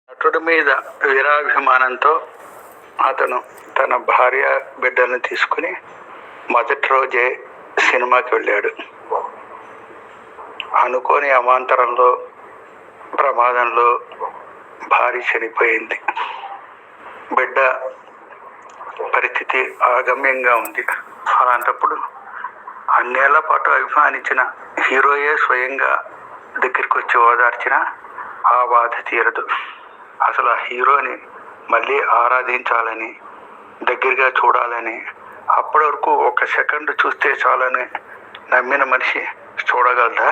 నటుడి మీద వీరాభిమానంతో అతను తన భార్య బిడ్డలను తీసుకుని మొదటి రోజే సినిమాకి వెళ్ళాడు. అనుకోని అవాంతరంలో ప్రమాదంలో భార్య చనిపోయింది. బిడ్డ పరిస్థితి అగమ్యంగా ఉంది. అలాంటప్పుడు అన్నేళ్ల పాటు అభిమానించిన హీరోయే స్వయంగా దగ్గరికి వచ్చి ఓదార్చిన ఆ బాధ తీరదు. అసలు ఆ హీరోని మళ్ళీ ఆరాధించాలని, దగ్గరగా చూడాలని, అప్పటి వరకు ఒక సెకండ్ చూస్తే చాలని నమ్మిన మనిషి చూడగలరా?